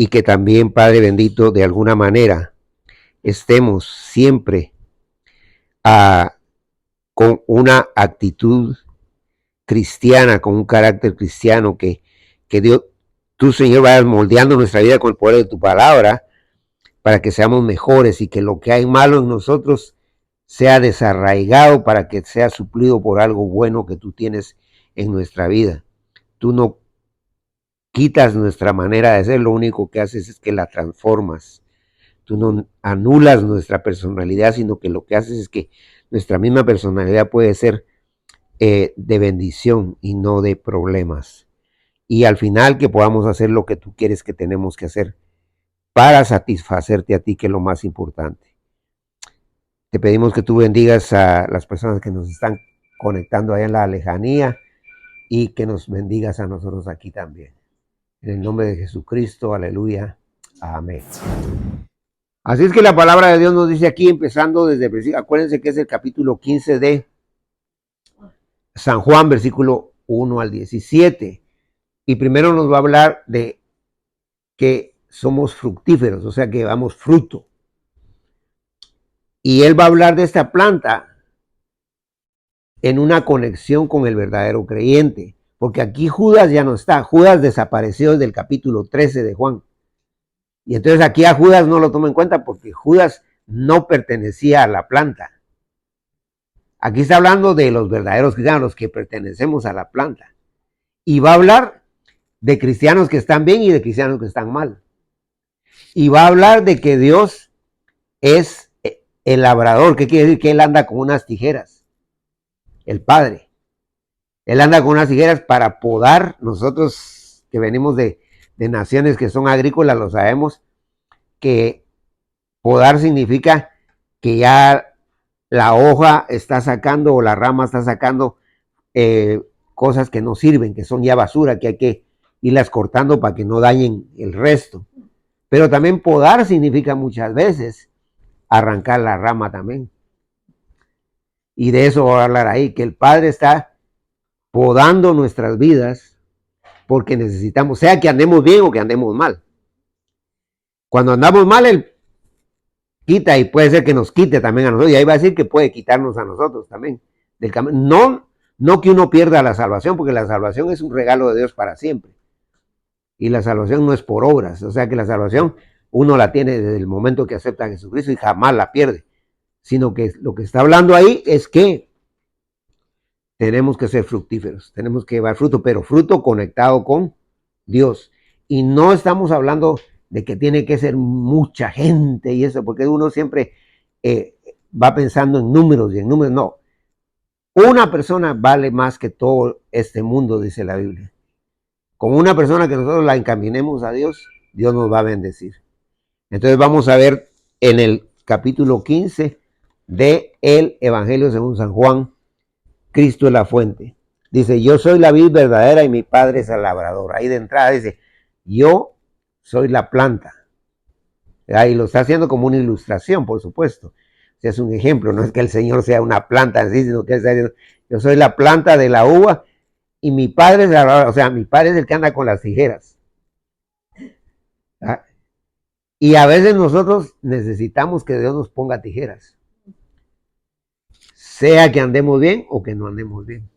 Y que también, Padre bendito, de alguna manera estemos siempre con una actitud cristiana, con un carácter cristiano, que Dios, tú, Señor, vayas moldeando nuestra vida con el poder de tu palabra para que seamos mejores y que lo que hay malo en nosotros sea desarraigado para que sea suplido por algo bueno que tú tienes en nuestra vida. Tú no quitas nuestra manera de ser, lo único que haces es que la transformas. Tú no anulas nuestra personalidad, sino que lo que haces es que nuestra misma personalidad puede ser de bendición y no de problemas. Y al final que podamos hacer lo que tú quieres que tenemos que hacer para satisfacerte a ti, que es lo más importante. Te pedimos que tú bendigas a las personas que nos están conectando allá en la lejanía y que nos bendigas a nosotros aquí también. En el nombre de Jesucristo, aleluya, amén. Así es que la palabra de Dios nos dice aquí, empezando desde el principio, acuérdense que es el capítulo 15 de San Juan, versículo 1 al 17. Y primero nos va a hablar de que somos fructíferos, o sea que damos fruto. Y él va a hablar de esta planta en una conexión con el verdadero creyente. Porque aquí Judas ya no está. Judas desapareció desde el capítulo 13 de Juan. Y entonces aquí a Judas no lo toma en cuenta porque Judas no pertenecía a la planta. Aquí está hablando de los verdaderos cristianos, los que pertenecemos a la planta. Y va a hablar de cristianos que están bien y de cristianos que están mal. Y va a hablar de que Dios es el labrador. ¿Qué quiere decir? Que Él anda con unas tijeras. El Padre. Él anda con unas tijeras para podar. Nosotros que venimos de naciones que son agrícolas, lo sabemos, que podar significa que ya la hoja está sacando o la rama está sacando cosas que no sirven, que son ya basura, que hay que irlas cortando para que no dañen el resto. Pero también podar significa muchas veces arrancar la rama también. Y de eso voy a hablar ahí, que el Padre está podando nuestras vidas porque necesitamos, sea que andemos bien o que andemos mal. Cuando andamos mal, Él quita y puede ser que nos quite también a nosotros. Y ahí va a decir que puede quitarnos a nosotros también. No que uno pierda la salvación, porque la salvación es un regalo de Dios para siempre. Y la salvación no es por obras. O sea que la salvación uno la tiene desde el momento que acepta a Jesucristo y jamás la pierde. Sino que lo que está hablando ahí es que tenemos que ser fructíferos, tenemos que llevar fruto, pero fruto conectado con Dios. Y no estamos hablando de que tiene que ser mucha gente y eso, porque uno siempre va pensando en números y en números. No, una persona vale más que todo este mundo, dice la Biblia. Con una persona que nosotros la encaminemos a Dios, Dios nos va a bendecir. Entonces vamos a ver en el capítulo 15 de el Evangelio según San Juan, Cristo es la fuente. Dice, yo soy la vid verdadera y mi Padre es el labrador. Ahí de entrada dice, yo soy la planta. Ahí lo está haciendo como una ilustración, por supuesto. O sea, es un ejemplo, no es que el Señor sea una planta en sí, sino que está diciendo, yo soy la planta de la uva y mi Padre es el labrador. O sea, mi Padre es el que anda con las tijeras. ¿Ah? Y a veces nosotros necesitamos que Dios nos ponga tijeras. Sea que andemos bien o que no andemos bien.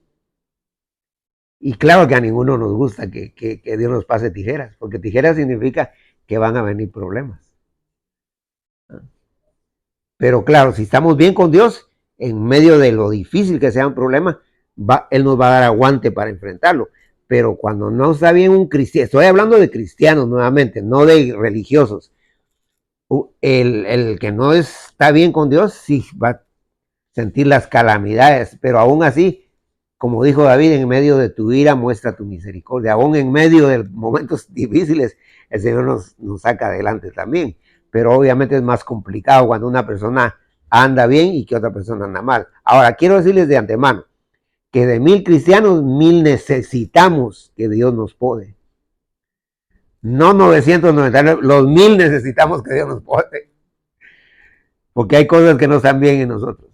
Y claro que a ninguno nos gusta que Dios nos pase tijeras, porque tijeras significa que van a venir problemas. Pero claro, si estamos bien con Dios, en medio de lo difícil que sea un problema, Él nos va a dar aguante para enfrentarlo. Pero cuando no está bien un cristiano, estoy hablando de cristianos nuevamente, no de religiosos. El que no está bien con Dios, sí va a sentir las calamidades, pero aún así, como dijo David, en medio de tu ira muestra tu misericordia. Aún en medio de momentos difíciles, el Señor nos saca adelante también. Pero obviamente es más complicado cuando una persona anda bien y que otra persona anda mal. Ahora, quiero decirles de antemano que de 1000 cristianos, 1000 necesitamos que Dios nos pode. No 999, los 1000 necesitamos que Dios nos pode. Porque hay cosas que no están bien en nosotros.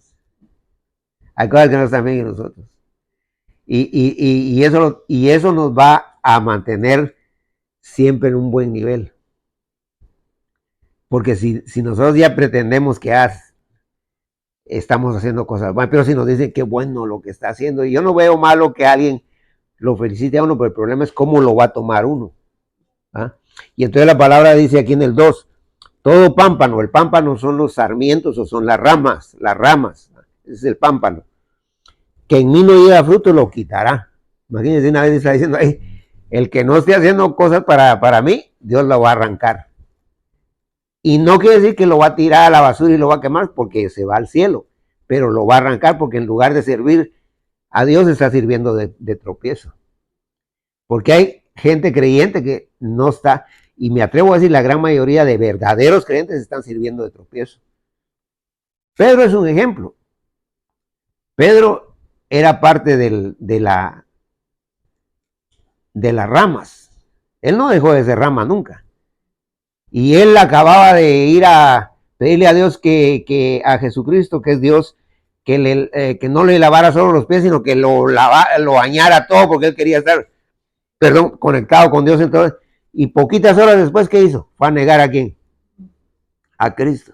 Hay cosas que no están bien en nosotros. Y eso nos va a mantener siempre en un buen nivel. Porque si nosotros ya pretendemos que estamos haciendo cosas buenas, pero si nos dicen qué bueno lo que está haciendo, y yo no veo malo que alguien lo felicite a uno, pero el problema es cómo lo va a tomar uno. ¿Ah? Y entonces la palabra dice aquí en el 2, todo pámpano, el pámpano son los sarmientos o son las ramas, ese es el pámpano, que en mí no lleva fruto lo quitará. Imagínense, una vez está diciendo, el que no esté haciendo cosas para mí, Dios lo va a arrancar. Y no quiere decir que lo va a tirar a la basura y lo va a quemar porque se va al cielo, pero lo va a arrancar porque en lugar de servir a Dios está sirviendo de tropiezo. Porque hay gente creyente que no está, y me atrevo a decir la gran mayoría de verdaderos creyentes están sirviendo de tropiezo. Pedro es un ejemplo. Pedro era parte de las ramas. Él no dejó de ser rama nunca. Y él acababa de ir a pedirle a Dios a Jesucristo, que es Dios, que no le lavara solo los pies, sino que lo bañara todo, porque él quería estar, conectado con Dios. Entonces, y poquitas horas después, ¿qué hizo? Fue a negar a quién, a Cristo.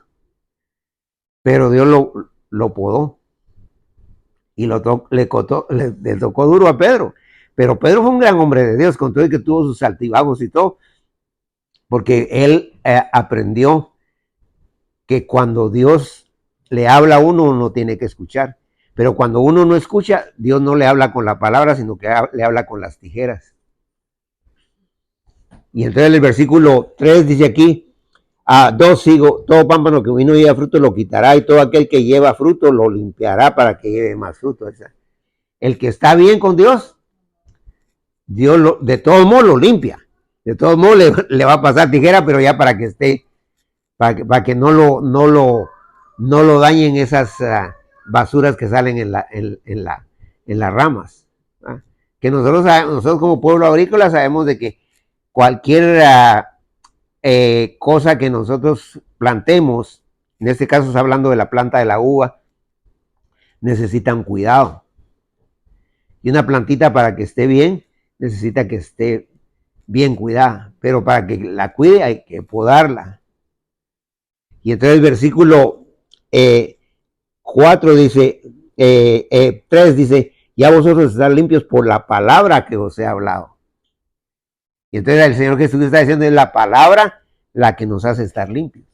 Pero Dios lo podó y le tocó duro a Pedro. Pero Pedro fue un gran hombre de Dios, con todo y que tuvo sus altibajos y todo, porque él aprendió que cuando Dios le habla a uno tiene que escuchar. Pero cuando uno no escucha, Dios no le habla con la palabra, sino que le habla con las tijeras. Y entonces el versículo 3 dice aquí, 2 sigo, todo pámpano que no lleva fruto lo quitará, y todo aquel que lleva fruto lo limpiará para que lleve más fruto. El que está bien con Dios, Dios de todos modos lo limpia. De todos modos le va a pasar tijera, pero ya para que esté, para que no lo dañen esas basuras que salen en las ramas. ¿Ah? Que nosotros como pueblo agrícola sabemos de que cualquier cosa que nosotros plantemos, en este caso está hablando de la planta de la uva, necesita un cuidado. Y una plantita para que esté bien, necesita que esté bien cuidada, pero para que la cuide hay que podarla. Y entonces el versículo 4 dice, 3 dice, ya vosotros estáis limpios por la palabra que os he hablado. Y entonces el Señor Jesús está diciendo, es la palabra la que nos hace estar limpios.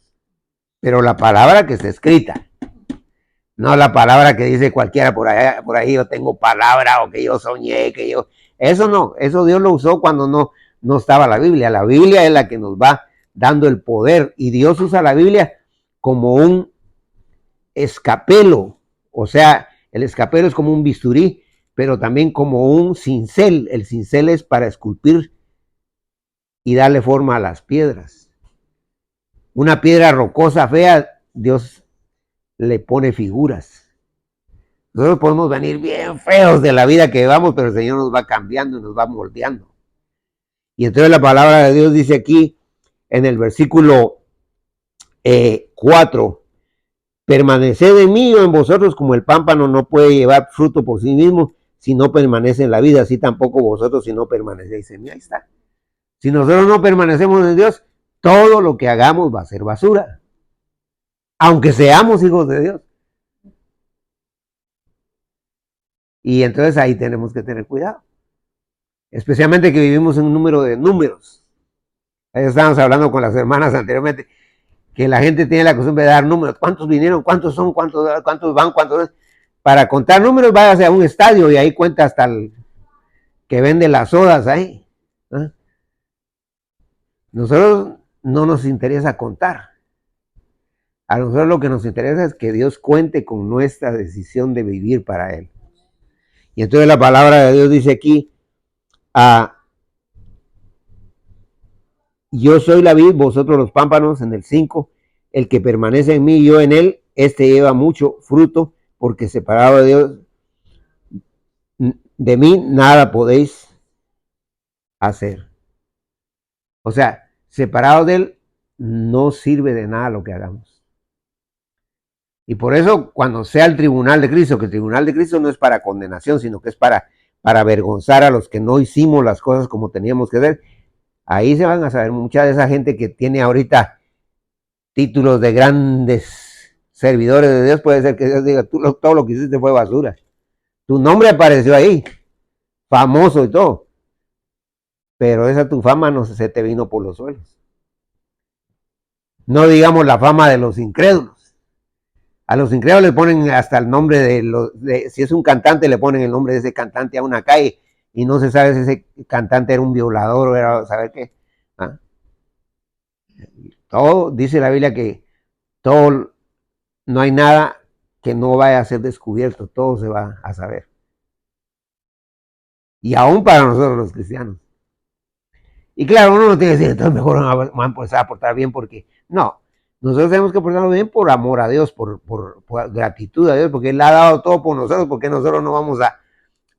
Pero la palabra que está escrita, no la palabra que dice cualquiera por ahí yo tengo palabra, o que yo soñé, eso no, eso Dios lo usó cuando no estaba la Biblia. La Biblia es la que nos va dando el poder, y Dios usa la Biblia como un escapelo, o sea, el escapelo es como un bisturí, pero también como un cincel. El cincel es para esculpir y darle forma a las piedras. Una piedra rocosa fea, Dios le pone figuras. Nosotros podemos venir bien feos de la vida que llevamos, pero el Señor nos va cambiando y nos va moldeando. Y entonces la palabra de Dios dice aquí en el versículo 4, permaneced en mí o en vosotros, como el pámpano no puede llevar fruto por sí mismo si no permanece en la vida, así tampoco vosotros si no permanecéis en mí. Ahí está. Si nosotros no permanecemos en Dios, todo lo que hagamos va a ser basura, aunque seamos hijos de Dios. Y entonces ahí tenemos que tener cuidado, especialmente que vivimos en un número de números. Ahí estábamos hablando con las hermanas anteriormente, que la gente tiene la costumbre de dar números. ¿Cuántos vinieron? ¿Cuántos son? ¿Cuántos van? ¿Cuántos? Para contar números, váyase a un estadio y ahí cuenta hasta el que vende las sodas ahí. ¿Ah? Nosotros no nos interesa contar. A nosotros lo que nos interesa es que Dios cuente con nuestra decisión de vivir para Él. Y entonces la palabra de Dios dice aquí, yo soy la vid, vosotros los pámpanos, en el 5, el que permanece en mí y yo en él, este lleva mucho fruto, porque separado de Dios de mí nada podéis hacer. O sea, separado de él, no sirve de nada lo que hagamos. Y por eso, cuando sea el tribunal de Cristo, que el tribunal de Cristo no es para condenación, sino que es para avergonzar a los que no hicimos las cosas como teníamos que hacer, ahí se van a saber mucha de esa gente que tiene ahorita títulos de grandes servidores de Dios. Puede ser que Dios diga, tú todo lo que hiciste fue basura. Tu nombre apareció ahí, famoso y todo, pero esa tu fama no se te vino por los suelos. No digamos la fama de los incrédulos. A los incrédulos le ponen hasta el nombre si es un cantante, le ponen el nombre de ese cantante a una calle y no se sabe si ese cantante era un violador o era, ¿saber qué? ¿Ah? Todo, dice la Biblia que todo, no hay nada que no vaya a ser descubierto, todo se va a saber. Y aún para nosotros los cristianos. Y claro, uno no tiene que decir, entonces mejor vamos a empezar a portar bien porque, no, nosotros tenemos que portarnos bien por amor a Dios, por gratitud a Dios, porque Él ha dado todo por nosotros, porque nosotros no vamos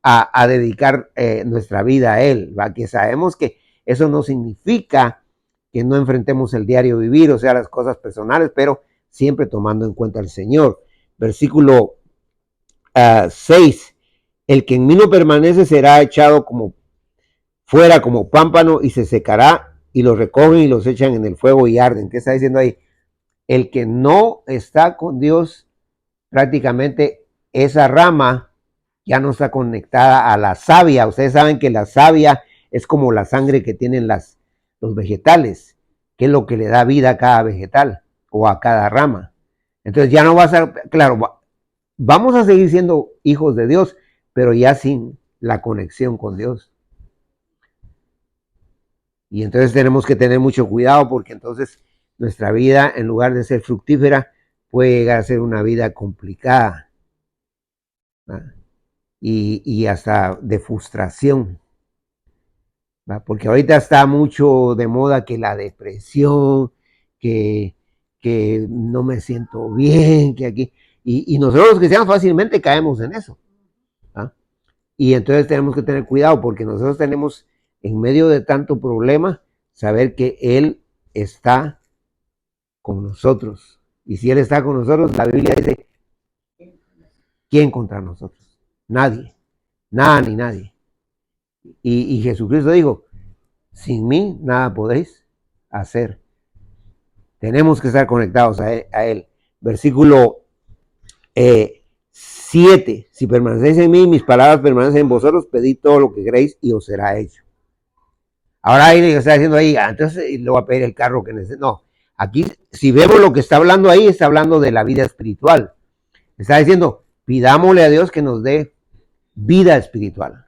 a dedicar nuestra vida a Él, ¿va? Que sabemos que eso no significa que no enfrentemos el diario vivir, o sea, las cosas personales, pero siempre tomando en cuenta al Señor. Versículo 6, el que en mí no permanece será echado como fuera como pámpano y se secará, y los recogen y los echan en el fuego y arden. ¿Qué está diciendo ahí? El que no está con Dios, prácticamente esa rama ya no está conectada a la savia. Ustedes saben que la savia es como la sangre que tienen los vegetales, que es lo que le da vida a cada vegetal o a cada rama. Entonces ya no va a ser, claro, vamos a seguir siendo hijos de Dios, pero ya sin la conexión con Dios. Y entonces tenemos que tener mucho cuidado porque entonces nuestra vida, en lugar de ser fructífera, puede llegar a ser una vida complicada, ¿verdad? Y hasta de frustración, ¿verdad? Porque ahorita está mucho de moda que la depresión, que no me siento bien, que aquí, y nosotros los cristianos fácilmente caemos en eso, ¿verdad? Y entonces tenemos que tener cuidado porque nosotros tenemos, en medio de tanto problema, saber que Él está con nosotros. Y si Él está con nosotros, la Biblia dice, ¿quién contra nosotros? Nadie, nada ni nadie. Y Jesucristo dijo, sin mí nada podéis hacer. Tenemos que estar conectados a Él. Versículo 7, si permanecéis en mí, mis palabras permanecen en vosotros, pedid todo lo que queréis y os será hecho. Ahora ahí está diciendo ahí, entonces le voy a pedir el carro que necesito. No, aquí si vemos lo que está hablando ahí, está hablando de la vida espiritual. Está diciendo, pidámosle a Dios que nos dé vida espiritual.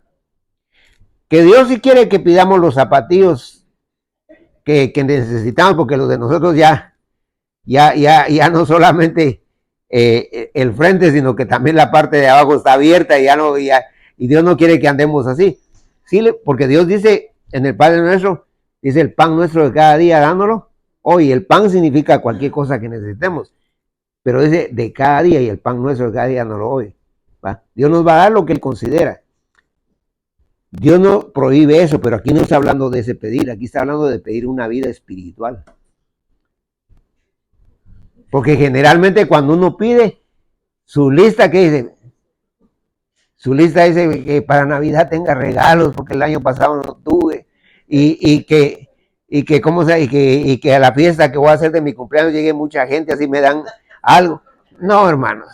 Que Dios sí quiere que pidamos los zapatillos que necesitamos, porque los de nosotros ya no solamente el frente, sino que también la parte de abajo está abierta y Dios no quiere que andemos así. Sí, porque Dios dice en el Padre Nuestro, dice el pan nuestro de cada día dándolo. Hoy el pan significa cualquier cosa que necesitemos, pero dice de cada día, y el pan nuestro de cada día no lo hoy. ¿Va? Dios nos va a dar lo que Él considera. Dios no prohíbe eso, pero aquí no está hablando de ese pedir, aquí está hablando de pedir una vida espiritual. Porque generalmente cuando uno pide, su lista, ¿qué dice? Su lista dice que para Navidad tenga regalos, porque el año pasado no tuve, y que ¿cómo se? Y que a la fiesta que voy a hacer de mi cumpleaños llegue mucha gente, así me dan algo. No, hermanos.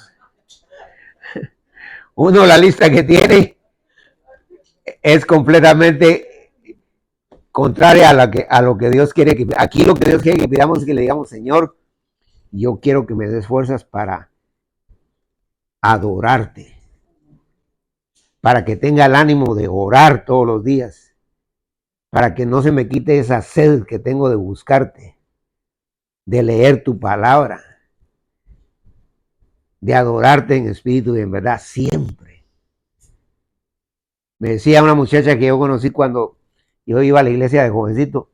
Uno la lista que tiene es completamente contraria a lo que Dios quiere que aquí lo que Dios quiere que pidamos es que le digamos, Señor, yo quiero que me des fuerzas para adorarte, para que tenga el ánimo de orar todos los días, para que no se me quite esa sed que tengo de buscarte, de leer tu palabra, de adorarte en espíritu y en verdad siempre. Me decía una muchacha que yo conocí cuando yo iba a la iglesia de jovencito,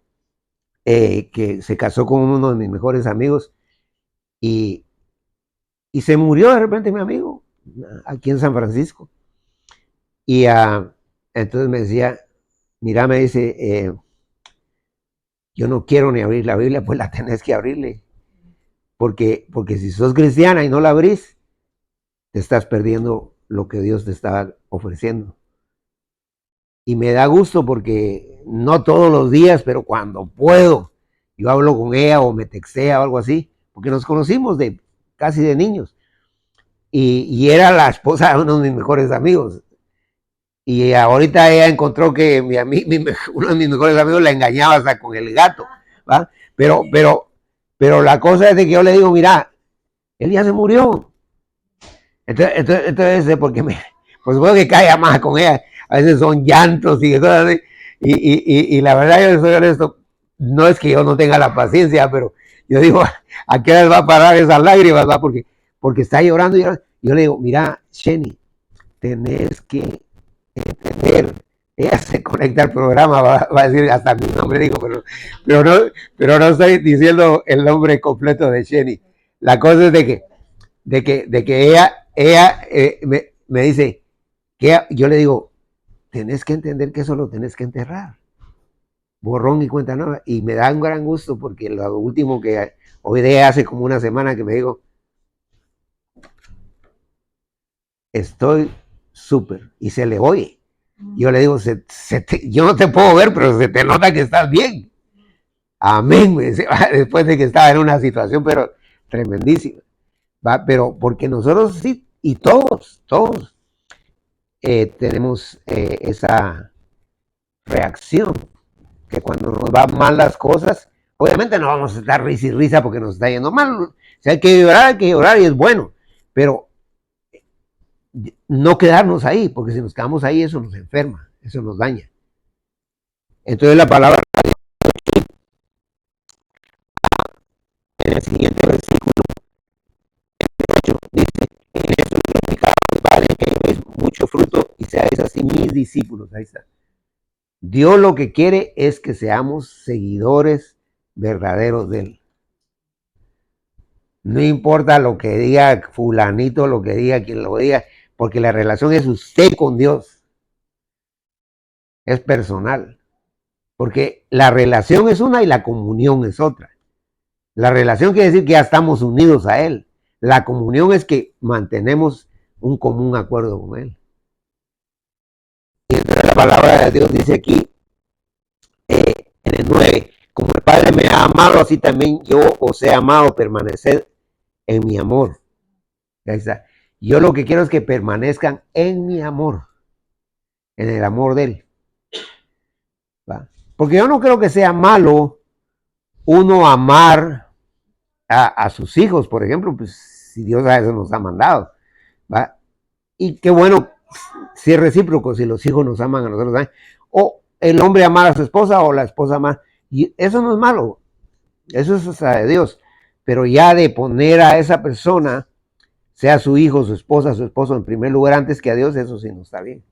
que se casó con uno de mis mejores amigos y se murió de repente mi amigo aquí en San Francisco. Y entonces me decía, mira, me dice, yo no quiero ni abrir la Biblia, pues la tenés que abrirle. Porque si sos cristiana y no la abrís, te estás perdiendo lo que Dios te está ofreciendo. Y me da gusto porque no todos los días, pero cuando puedo, yo hablo con ella o me textea o algo así, porque nos conocimos casi de niños. Y era la esposa de uno de mis mejores amigos. Y ahorita ella encontró que uno de mis mejores amigos la engañaba hasta con el gato, ¿va? Pero la cosa es de que yo le digo, mira, él ya se murió. Entonces porque pues puedo que caiga más con ella. A veces son llantos y cosas así. Y la verdad, yo soy honesto, no es que yo no tenga la paciencia, pero yo digo, ¿a qué hora va a parar esas lágrimas? ¿Va? Porque está llorando y llorando. Yo le digo, mira, Sheni, tenés que entender. Ella se conecta al programa, va a decir hasta mi nombre, digo, pero no estoy diciendo el nombre completo de Sheni. La cosa es de que ella me dice, que yo le digo, tenés que entender que eso lo tenés que enterrar. Borrón y cuenta nueva. Y me da un gran gusto porque lo último que hoy día hace como una semana que me digo, estoy súper. Y se le oye. Yo le digo, yo no te puedo ver, pero se te nota que estás bien. Amén. Después de que estaba en una situación, pero tremendísima. ¿Va? Pero porque nosotros sí, y todos tenemos esa reacción, que cuando nos van mal las cosas, obviamente no vamos a estar risa y risa porque nos está yendo mal. Si hay que llorar y es bueno, pero no quedarnos ahí, porque si nos quedamos ahí eso nos enferma, eso nos daña. Entonces la palabra en el siguiente versículo 8 dice, en eso es glorificado mi Padre, que llevéis mucho fruto y seáis así mis discípulos. Ahí está. Dios lo que quiere es que seamos seguidores verdaderos de Él. No importa lo que diga fulanito, lo que diga quien lo diga, porque la relación es usted con Dios. Es personal. Porque la relación es una y la comunión es otra. La relación quiere decir que ya estamos unidos a Él. La comunión es que mantenemos un común acuerdo con Él. Y entonces la palabra de Dios dice aquí, en el 9, como el Padre me ha amado, así también yo os he amado, permanecer en mi amor. Ahí está. Yo lo que quiero es que permanezcan en mi amor, en el amor de Él. ¿Va? Porque yo no creo que sea malo uno amar a sus hijos, por ejemplo, pues si Dios a eso nos ha mandado. ¿Va? Y qué bueno si es recíproco, si los hijos nos aman a nosotros, ¿va? O el hombre amar a su esposa o la esposa amar. Y eso no es malo, eso es de Dios. Pero ya de poner a esa persona, sea su hijo, su esposa, su esposo, en primer lugar antes que a Dios, eso sí no está bien.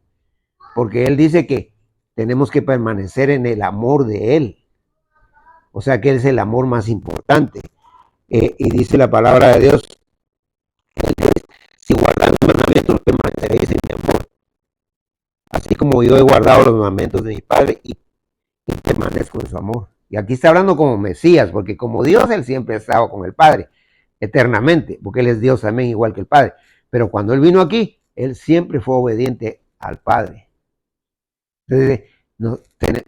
Porque Él dice que tenemos que permanecer en el amor de Él. O sea que Él es el amor más importante. Y dice la palabra de Dios, si guardan los mandamientos, permaneceréis en mi amor. Así como yo he guardado los mandamientos de mi Padre y permanezco en su amor. Y aquí está hablando como Mesías, porque como Dios, Él siempre ha estado con el Padre, eternamente, porque Él es Dios también, igual que el Padre. Pero cuando Él vino aquí, Él siempre fue obediente al Padre. Entonces, no,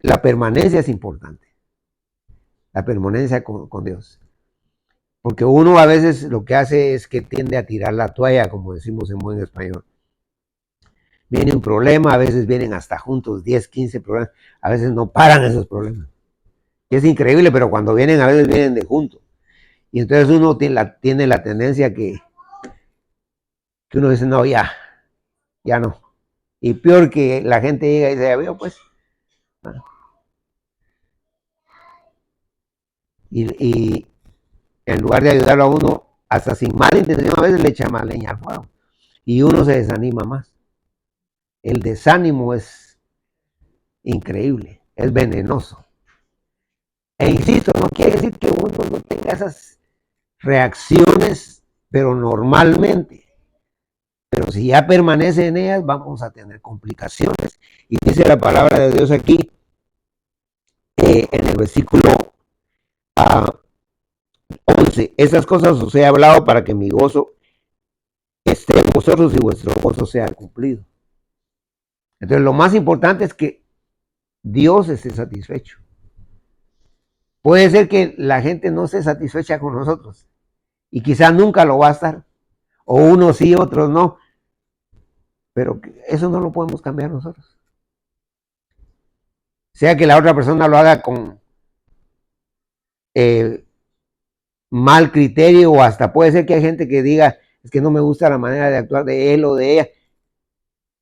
la permanencia es importante. La permanencia con Dios. Porque uno a veces lo que hace es que tiende a tirar la toalla, como decimos en buen español. Viene un problema, a veces vienen hasta juntos 10, 15 problemas, a veces no paran esos problemas. Y es increíble, pero cuando vienen, a veces vienen de juntos. Y entonces uno tiene la tendencia que uno dice, no, ya no. Y peor que la gente llega y dice, ya veo, pues. Y en lugar de ayudarlo a uno, hasta sin mala intención, a veces le echa más leña al fuego. Y uno se desanima más. El desánimo es increíble, es venenoso. E insisto, no quiere decir que uno no tenga esas reacciones, pero normalmente Pero si ya permanece en ellas, vamos a tener complicaciones. Y dice la palabra de Dios aquí, en el versículo 11, esas cosas os he hablado para que mi gozo esté en vosotros y vuestro gozo sea cumplido. Entonces lo más importante es que Dios esté satisfecho. Puede ser que la gente no esté satisfecha con nosotros y quizás nunca lo va a estar, o unos sí, otros no, pero eso no lo podemos cambiar nosotros. Sea que la otra persona lo haga con mal criterio, o hasta puede ser que hay gente que diga, es que no me gusta la manera de actuar de él o de ella,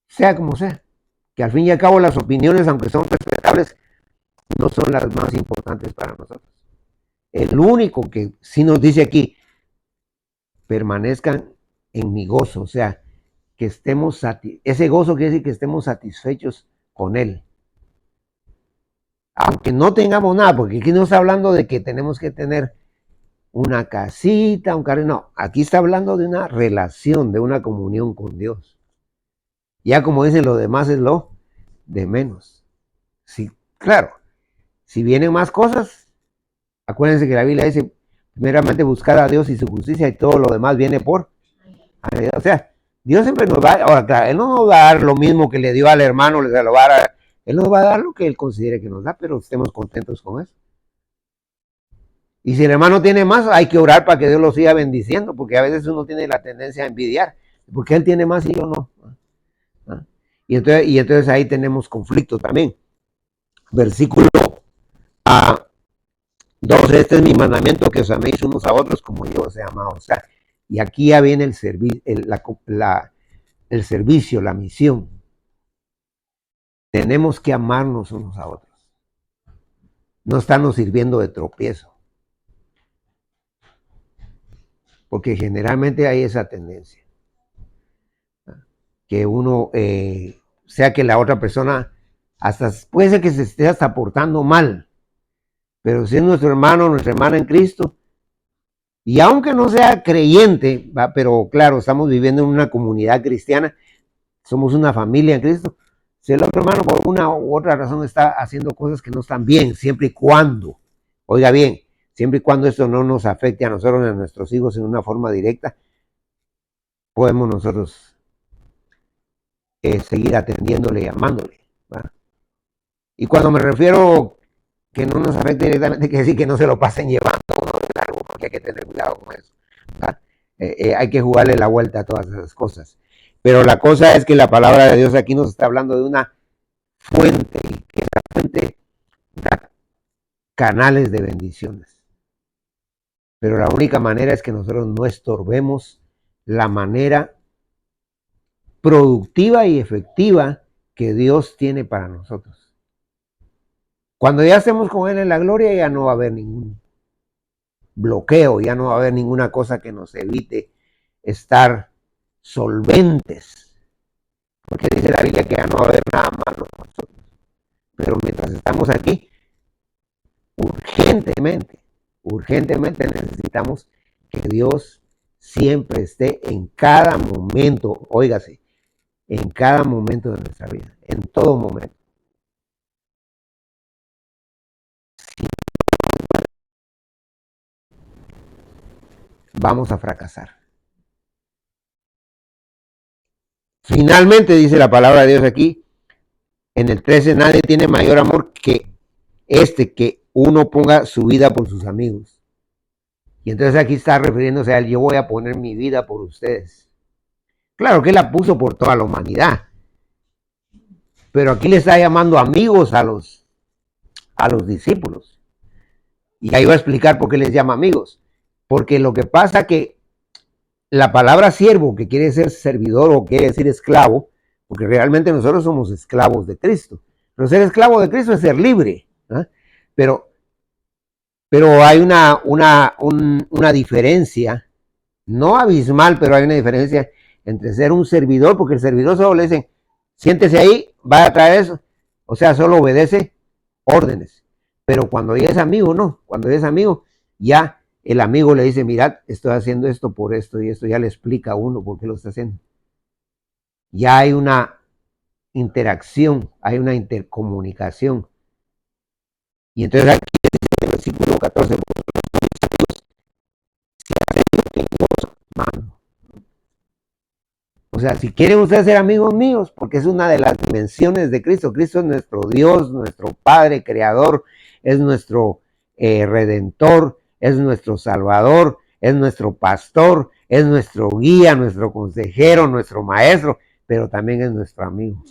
sea como sea, que al fin y al cabo las opiniones, aunque son respetables, no son las más importantes para nosotros. El único que sí nos dice aquí, permanezcan en mi gozo, o sea, que estemos ese gozo quiere decir que estemos satisfechos con él. Aunque no tengamos nada, porque aquí no está hablando de que tenemos que tener una casita, un carro, no, aquí está hablando de una relación, de una comunión con Dios. Ya como dice, lo demás es lo de menos. Sí, claro, si vienen más cosas, acuérdense que la Biblia dice, primeramente buscar a Dios y su justicia y todo lo demás viene por. O sea, Dios siempre nos va, ahora claro, Él no nos va a dar lo mismo que le dio al hermano, le lo va a dar, Él nos va a dar lo que Él considere que nos da, pero estemos contentos con eso. Y si el hermano tiene más, hay que orar para que Dios lo siga bendiciendo, porque a veces uno tiene la tendencia a envidiar, porque Él tiene más y yo no. Y entonces ahí tenemos conflicto también. Versículo 12, este es mi mandamiento, que os améis unos a otros como yo os he amado. O sea, y aquí ya viene el servicio, la misión. Tenemos que amarnos unos a otros. No estarnos sirviendo de tropiezo. Porque generalmente hay esa tendencia. Que uno, sea que la otra persona, hasta puede ser que se esté hasta portando mal. Pero si es nuestro hermano, nuestra hermana en Cristo, y aunque no sea creyente, ¿va? Pero claro, estamos viviendo en una comunidad cristiana, somos una familia en Cristo. Si el otro hermano por una u otra razón está haciendo cosas que no están bien, siempre y cuando, oiga bien, siempre y cuando esto no nos afecte a nosotros y a nuestros hijos en una forma directa, podemos nosotros seguir atendiéndole y amándole, ¿va? Y cuando me refiero que no nos afecte directamente, quiere decir que no se lo pasen llevando uno de largo, porque hay que tener cuidado con eso. Hay que jugarle la vuelta a todas esas cosas. Pero la cosa es que la palabra de Dios aquí nos está hablando de una fuente, y que esa fuente da canales de bendiciones. Pero la única manera es que nosotros no estorbemos la manera productiva y efectiva que Dios tiene para nosotros. Cuando ya estemos con Él en la gloria, ya no va a haber ningún bloqueo, ya no va a haber ninguna cosa que nos evite estar solventes. Porque dice la Biblia que ya no va a haber nada malo con nosotros. Pero mientras estamos aquí, urgentemente necesitamos que Dios siempre esté en cada momento, óigase, en cada momento de nuestra vida, en todo momento. Vamos a fracasar. Finalmente dice la palabra de Dios aquí, en el 13, nadie tiene mayor amor que que uno ponga su vida por sus amigos. Y entonces aquí está refiriéndose a él, yo voy a poner mi vida por ustedes. Claro que él la puso por toda la humanidad, pero aquí le está llamando amigos a los discípulos. Y ahí va a explicar por qué les llama amigos. Porque lo que pasa que la palabra siervo, que quiere decir servidor o quiere decir esclavo, porque realmente nosotros somos esclavos de Cristo. Pero ser esclavo de Cristo es ser libre. ¿eh? Pero hay una diferencia, no abismal, pero hay una diferencia entre ser un servidor, porque el servidor solo le dicen, siéntese ahí, va a traer eso. O sea, solo obedece órdenes. Pero cuando ya es amigo, no. Cuando ya es amigo, ya el amigo le dice, mirad, estoy haciendo esto por esto y esto, ya le explica a uno por qué lo está haciendo. ya hay una interacción, hay una intercomunicación. Y entonces aquí en el versículo 14, mano. O sea, si quieren ustedes ser amigos míos, porque es una de las dimensiones de Cristo. Cristo es nuestro Dios, nuestro Padre, Creador, es nuestro Redentor, es nuestro Salvador, es nuestro Pastor, es nuestro guía, nuestro consejero, nuestro Maestro, pero también es nuestro amigo.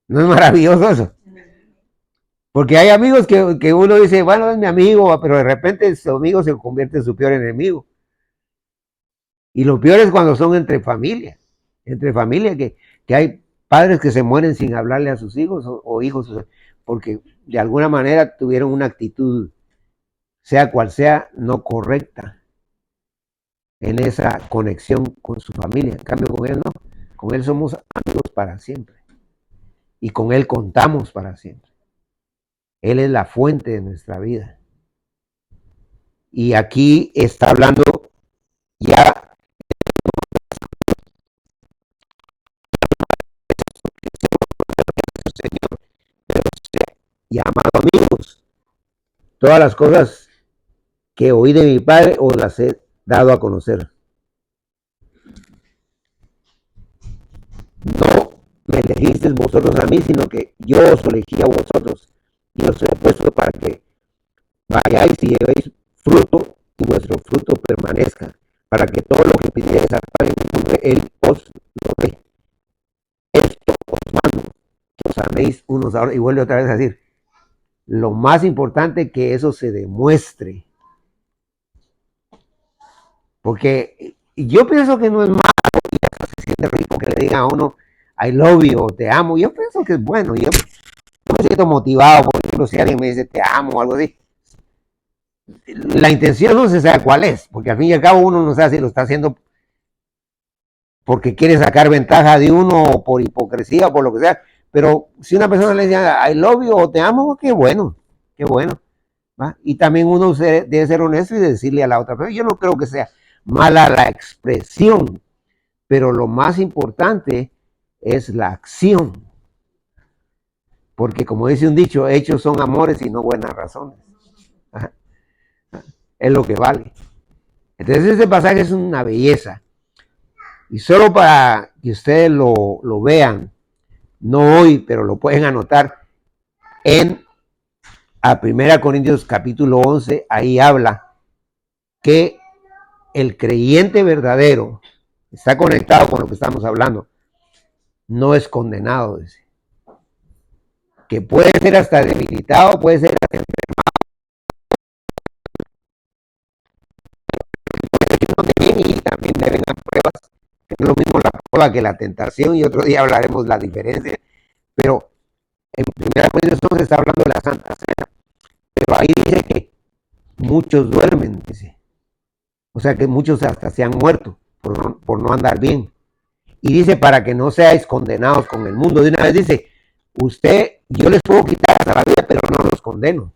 ¿No es maravilloso eso? Porque hay amigos que uno dice, bueno, es mi amigo, pero de repente su amigo se convierte en su peor enemigo. Y lo peor es cuando son entre familia que hay padres que se mueren sin hablarle a sus hijos o hijos, porque de alguna manera tuvieron una actitud, sea cual sea, no correcta en esa conexión con su familia. En cambio, con él no, con él somos amigos para siempre y con él contamos para siempre. Él es la fuente de nuestra vida. Y aquí está hablando ya Señor, pero se llamado amigos. Todas las cosas que oí de mi Padre os las he dado a conocer. No me elegisteis vosotros a mí, sino que yo os elegí a vosotros y os he puesto para que vayáis y llevéis fruto y vuestro fruto permanezca, para que todo lo que pidierais al Padre en mi nombre, Él os lo dé. Esto os mando, que os améis unos a otros. Y vuelve otra vez a decir, lo más importante es que eso se demuestre. Porque yo pienso que no es malo y hasta se siente rico que le digan a uno, I love you, te amo. Yo pienso que es bueno. Yo me siento motivado, por ejemplo, si alguien me dice te amo o algo así. La intención no se sabe cuál es, porque al fin y al cabo uno no sabe si lo está haciendo porque quiere sacar ventaja de uno o por hipocresía o por lo que sea. Pero si una persona le dice I love you o te amo, qué bueno, qué bueno. ¿Va? Y también uno debe ser honesto y decirle a la otra persona, yo no creo que sea mala la expresión, pero lo más importante es la acción. Porque como dice un dicho, hechos son amores y no buenas razones. Ajá. Es lo que vale. Entonces este pasaje es una belleza. Y solo para que ustedes lo vean, no hoy, pero lo pueden anotar en a 1 Corintios capítulo 11, ahí habla que el creyente verdadero está conectado con lo que estamos hablando, no es condenado, dice. Que puede ser hasta debilitado, puede ser hasta enfermado, puede ser que no deben y también deben dar pruebas, que es lo mismo la prueba que la tentación, y otro día hablaremos la diferencia, pero en 1 Corintios 11 está hablando de la Santa Cena, pero ahí dice que muchos duermen, dice. O sea que muchos hasta se han muerto por no andar bien. Y dice, para que no seáis condenados con el mundo. De una vez dice, yo les puedo quitar hasta la vida, pero no los condeno.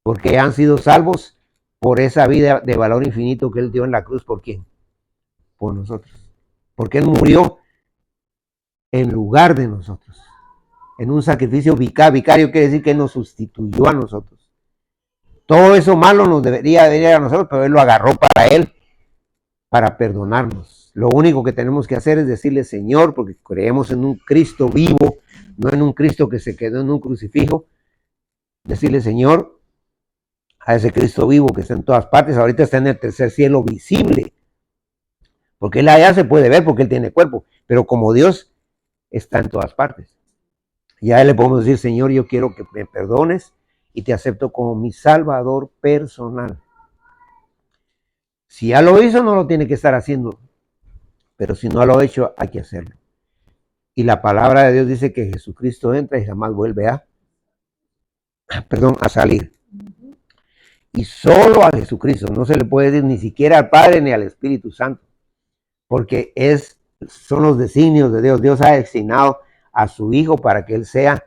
Porque han sido salvos por esa vida de valor infinito que Él dio en la cruz. ¿Por quién? Por nosotros. Porque Él murió en lugar de nosotros. En un sacrificio vicario quiere decir que Él nos sustituyó a nosotros. Todo eso malo nos debería a nosotros, pero Él lo agarró para Él, para perdonarnos. Lo único que tenemos que hacer es decirle, Señor, porque creemos en un Cristo vivo, no en un Cristo que se quedó en un crucifijo, decirle, Señor, a ese Cristo vivo que está en todas partes, ahorita está en el tercer cielo visible, porque Él allá se puede ver porque Él tiene cuerpo, pero como Dios está en todas partes. Y a Él le podemos decir, Señor, yo quiero que me perdones y te acepto como mi Salvador personal. Si ya lo hizo, no lo tiene que estar haciendo, pero si no lo ha hecho, hay que hacerlo. Y la palabra de Dios dice que Jesucristo entra y jamás vuelve a salir. Y solo a Jesucristo, no se le puede decir ni siquiera al Padre ni al Espíritu Santo, porque son los designios de Dios. Dios ha designado a su Hijo para que Él sea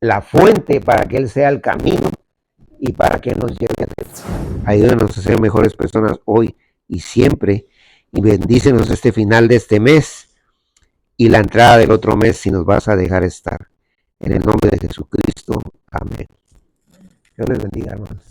la fuente, para que Él sea el camino y para que nos lleve a Dios. Ayúdanos a ser mejores personas hoy y siempre. y bendícenos este final de este mes y la entrada del otro mes si nos vas a dejar estar. En el nombre de Jesucristo. Amén. Dios les bendiga, hermanos.